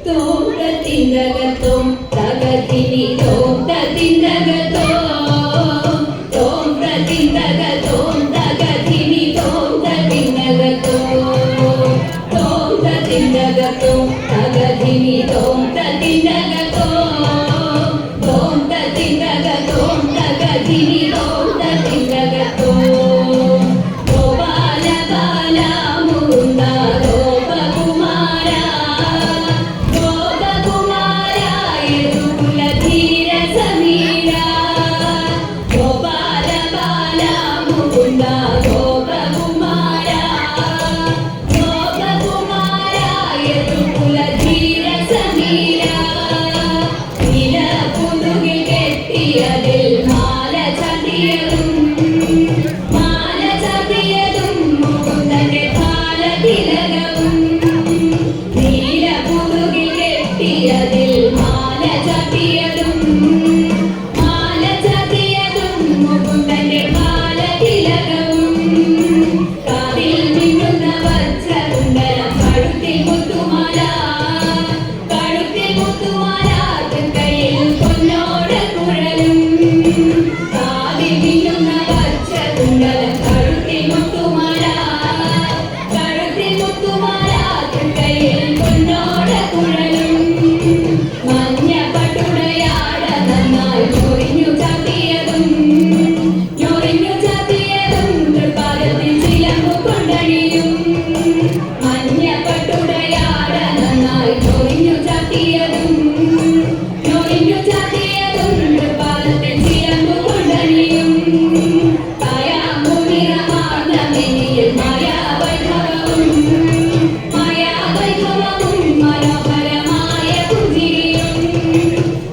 തോം തകതിനി തോം തതിന്ദഗതോ തോം തതിന്ദഗതോം തകതിനി തോം തതിന്ദഗതോ തോം തതിന്ദഗതോം തകതിനി തോം തതിന്ദഗതോ തോം തതിന്ദഗതോം തകതിനി തോം തതിന്ദഗതോ ഗോപാല ബാല മുകുന്ദ ഗോപകുമാര ഗോപകുമാര യദുകുലധീര സമീര ഗോപാല ബാല മുകുന്ദ ഗോപകുമാര ഗോപകുമാര യദുകുലധീര സമീര നില പുതുകിൽ കെട്ടിയതിൽ മാല ചതിയതും മാല ചതിയതും മുകുന്ദന്റെ താലതിലകവും നീല പുതുകിൽ കെട്ടിയതിൽ മാല ചതിയതും മാല ചതിയതും മുകുന്ദന്റെ താലതിലകവും കാതിൽ മിന്നുന്ന വജ്രകുണ്ടലം കഴുത്തിൽ മുത്തുമാല കഴുത്തിൽ മുത്തുമാല കൈയിൽ പൊന്നോട കുഴലും കാതിൽ മിന്നുന്ന വജ്രകുണ്ടലം കഴുത്തിൽ മുത്തുമാല കഴുത്തിൽ മുത്തുമാല കൈയിൽ പൊന്നോട കുഴലും മഞ്ഞ പട്ടുടയാട നന്നായി ഞൊറിഞ്ഞു ചാത്തിയതും തൃപ്പാദത്തിൽ ചിലമ്പു കൊണ്ടണിയും മഞ്ഞ പട്ടുടയാട നന്നായി ഞൊറിഞ്ഞു ചാത്തിയതും തൃപ്പാദത്തിൽ ചിലമ്പു കൊണ്ടണിയും കായാമ്പുനിറമാർന്ന മെനിയിൽ മായാവൈഭവവും മനോഹരമായ പുഞ്ചിരിയും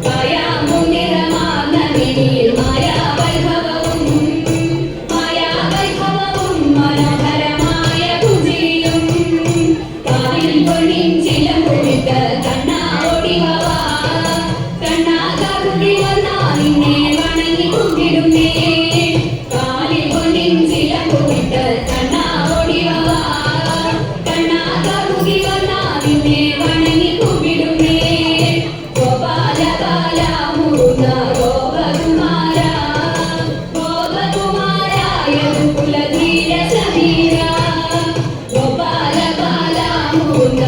കായാമ്പുനിറമാർന്ന മെനിയിൽ മായാവൈഭവവും മനോഹരമായ പുഞ്ചിരിയും കാതിൽ പൊന്നിൻ ചിലമ്പുവിട്ട് കണ്ണാ ഓടിവാ കണ്ണാ കാകുടി വന്നാ നിന്നെ വണങ്ങി കുമ്പിടുന്നേ കാലിൽ പൊന്നിൻ ചിലമ്പുവിട്ട് കണ്ണാ ഓടിവാ കണ്ണാ കാകുടി വന്നാ നിന്നെ വണങ്ങി കുമ്പിടുന്നേ ഗോപാല ബാല മുകുന്ദ ഗോപകുമാര ഗോപകുമാര യദുകുലധീര സമീര ഗോപാല ബാല മുകുന്ദ